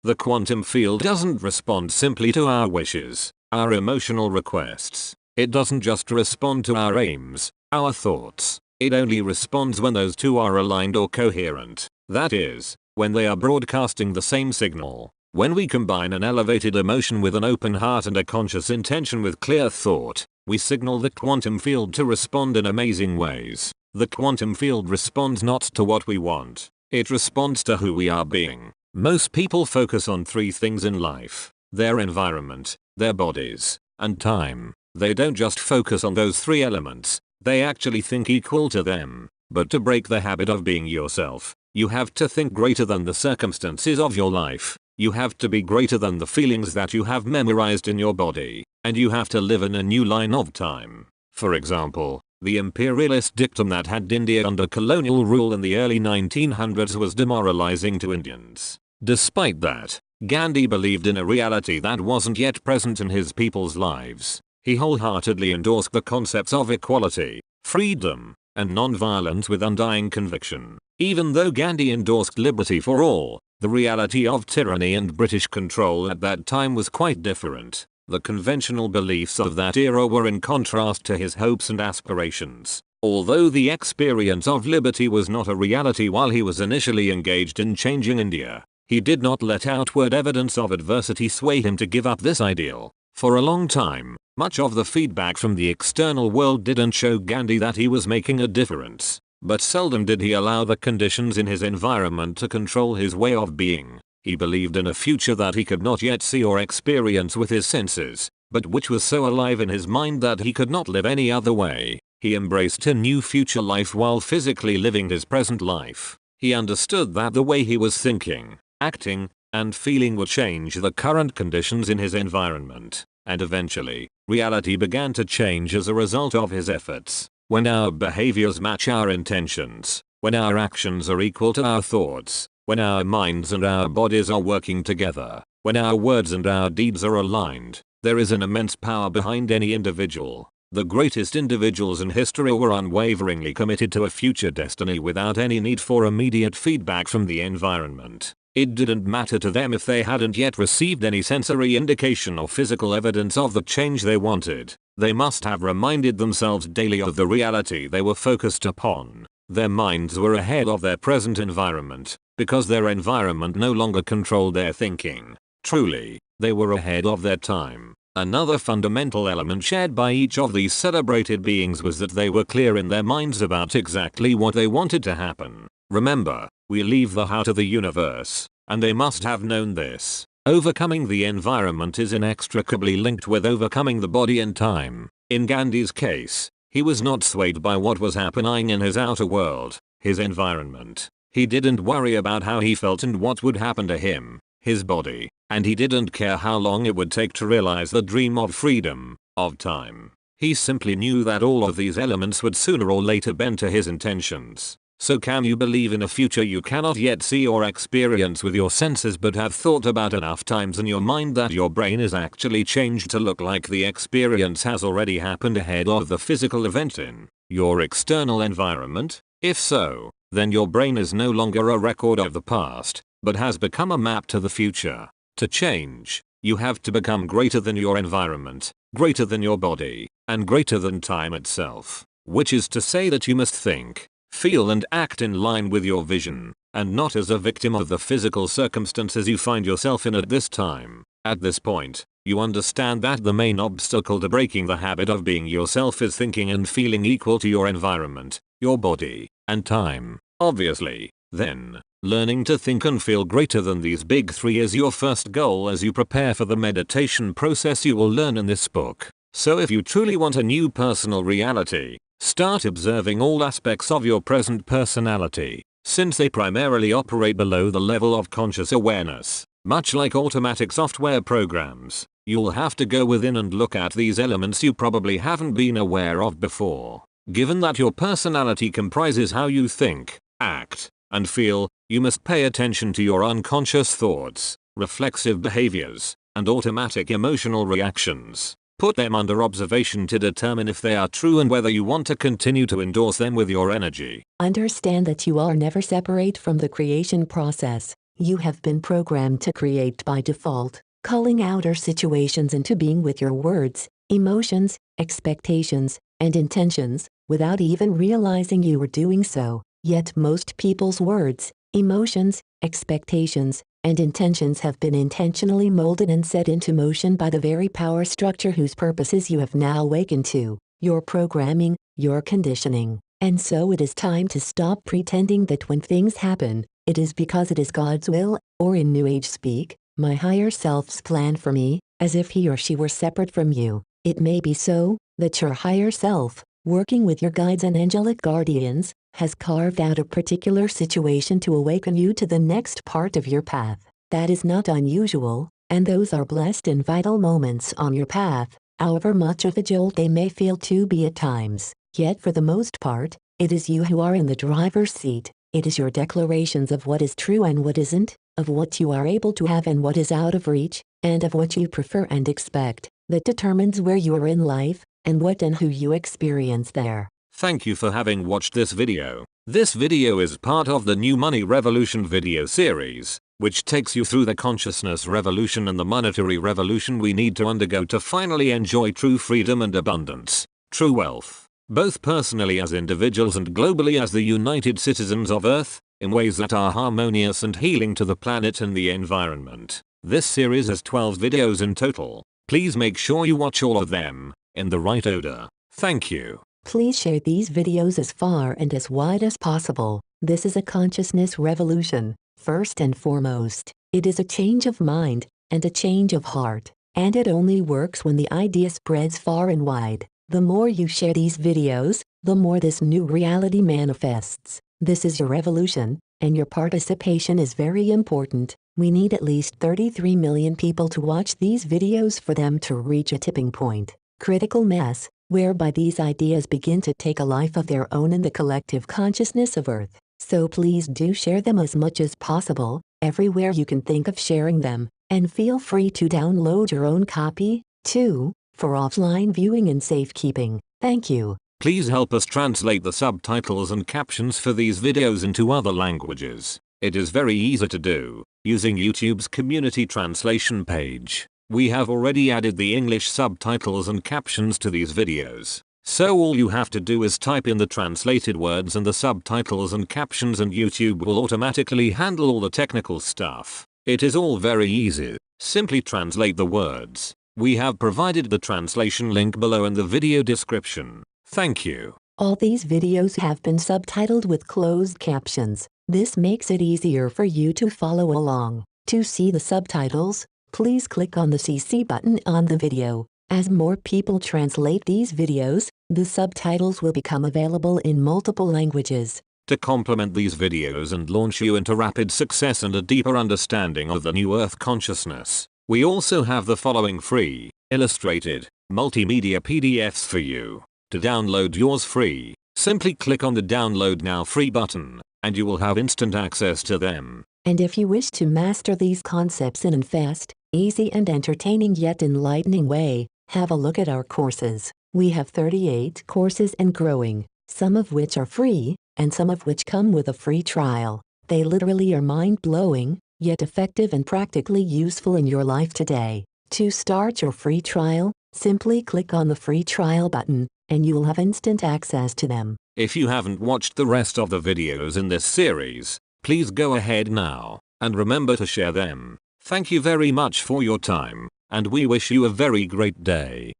The quantum field doesn't respond simply to our wishes, our emotional requests. It doesn't just respond to our aims, our thoughts. It only responds when those two are aligned or coherent. That is, when they are broadcasting the same signal. When we combine an elevated emotion with an open heart and a conscious intention with clear thought, we signal the quantum field to respond in amazing ways. The quantum field responds not to what we want. It responds to who we are being. Most people focus on three things in life: their environment, their bodies, and time. They don't just focus on those three elements, they actually think equal to them. But to break the habit of being yourself, you have to think greater than the circumstances of your life. You have to be greater than the feelings that you have memorized in your body, and you have to live in a new line of time. For example, the imperialist dictum that had India under colonial rule in the early 1900s was demoralizing to Indians. Despite that, Gandhi believed in a reality that wasn't yet present in his people's lives. He wholeheartedly endorsed the concepts of equality, freedom, and non-violence with undying conviction. Even though Gandhi endorsed liberty for all, the reality of tyranny and British control at that time was quite different. The conventional beliefs of that era were in contrast to his hopes and aspirations. Although the experience of liberty was not a reality while he was initially engaged in changing India, he did not let outward evidence of adversity sway him to give up this ideal. For a long time, much of the feedback from the external world didn't show Gandhi that he was making a difference. But seldom did he allow the conditions in his environment to control his way of being. He believed in a future that he could not yet see or experience with his senses, but which was so alive in his mind that he could not live any other way. He embraced a new future life while physically living his present life. He understood that the way he was thinking, acting, and feeling would change the current conditions in his environment, and eventually, reality began to change as a result of his efforts. When our behaviors match our intentions, when our actions are equal to our thoughts, when our minds and our bodies are working together, when our words and our deeds are aligned, there is an immense power behind any individual. The greatest individuals in history were unwaveringly committed to a future destiny without any need for immediate feedback from the environment. It didn't matter to them if they hadn't yet received any sensory indication or physical evidence of the change they wanted. They must have reminded themselves daily of the reality they were focused upon. Their minds were ahead of their present environment, because their environment no longer controlled their thinking. Truly, they were ahead of their time. Another fundamental element shared by each of these celebrated beings was that they were clear in their minds about exactly what they wanted to happen. Remember, we leave the heart of the universe, and they must have known this. Overcoming the environment is inextricably linked with overcoming the body and time. In Gandhi's case, he was not swayed by what was happening in his outer world, his environment. He didn't worry about how he felt and what would happen to him, his body, and he didn't care how long it would take to realize the dream of freedom, of time. He simply knew that all of these elements would sooner or later bend to his intentions. So can you believe in a future you cannot yet see or experience with your senses but have thought about enough times in your mind that your brain is actually changed to look like the experience has already happened ahead of the physical event in your external environment? If so, then your brain is no longer a record of the past, but has become a map to the future. To change, you have to become greater than your environment, greater than your body, and greater than time itself. Which is to say that you must think, feel and act in line with your vision, and not as a victim of the physical circumstances you find yourself in at this time. At this point, you understand that the main obstacle to breaking the habit of being yourself is thinking and feeling equal to your environment, your body, and time. Obviously, then, learning to think and feel greater than these big three is your first goal as you prepare for the meditation process you will learn in this book. So if you truly want a new personal reality, start observing all aspects of your present personality, since they primarily operate below the level of conscious awareness. Much like automatic software programs, you'll have to go within and look at these elements you probably haven't been aware of before. Given that your personality comprises how you think, act, and feel, you must pay attention to your unconscious thoughts, reflexive behaviors, and automatic emotional reactions. Put them under observation to determine if they are true and whether you want to continue to endorse them with your energy. Understand that you are never separate from the creation process. You have been programmed to create by default, calling outer situations into being with your words, emotions, expectations, and intentions, without even realizing you were doing so. Yet most people's words, emotions, expectations, and intentions have been intentionally molded and set into motion by the very power structure whose purposes you have now awakened to, your programming, your conditioning. And so it is time to stop pretending that when things happen, it is because it is God's will, or in New Age speak, my higher self's plan for me, as if he or she were separate from you. It may be so, that your higher self, working with your guides and angelic guardians, has carved out a particular situation to awaken you to the next part of your path. That is not unusual, and those are blessed and vital moments on your path, however much of a jolt they may feel to be at times. Yet for the most part, it is you who are in the driver's seat. It is your declarations of what is true and what isn't, of what you are able to have and what is out of reach, and of what you prefer and expect, that determines where you are in life, and what and who you experience there. Thank you for having watched this video. This video is part of the New Money Revolution video series, which takes you through the consciousness revolution and the monetary revolution we need to undergo to finally enjoy true freedom and abundance, true wealth, both personally as individuals and globally as the united citizens of Earth, in ways that are harmonious and healing to the planet and the environment. This series has 12 videos in total. Please make sure you watch all of them, in the right order. Thank you. Please share these videos as far and as wide as possible. This is a consciousness revolution, first and foremost. It is a change of mind, and a change of heart. And it only works when the idea spreads far and wide. The more you share these videos, the more this new reality manifests. This is your revolution, and your participation is very important. We need at least 33 million people to watch these videos for them to reach a tipping point, critical mass, whereby these ideas begin to take a life of their own in the collective consciousness of Earth. So please do share them as much as possible, everywhere you can think of sharing them, and feel free to download your own copy, too, for offline viewing and safekeeping. Thank you. Please help us translate the subtitles and captions for these videos into other languages. It is very easy to do, using YouTube's community translation page. We have already added the English subtitles and captions to these videos. So all you have to do is type in the translated words and the subtitles and captions, and YouTube will automatically handle all the technical stuff. It is all very easy. Simply translate the words. We have provided the translation link below in the video description. Thank you. All these videos have been subtitled with closed captions. This makes it easier for you to follow along. To see the subtitles, please click on the CC button on the video. As more people translate these videos, the subtitles will become available in multiple languages. To complement these videos and launch you into rapid success and a deeper understanding of the new Earth consciousness, we also have the following free, illustrated, multimedia PDFs for you. To download yours free, simply click on the Download Now Free button, and you will have instant access to them. And if you wish to master these concepts in a fast, easy and entertaining yet enlightening way, have a look at our courses. We have 38 courses and growing, some of which are free, and some of which come with a free trial. They literally are mind-blowing, yet effective and practically useful in your life today. To start your free trial, simply click on the free trial button, and you will have instant access to them. If you haven't watched the rest of the videos in this series, please go ahead now, and remember to share them. Thank you very much for your time, and we wish you a very great day.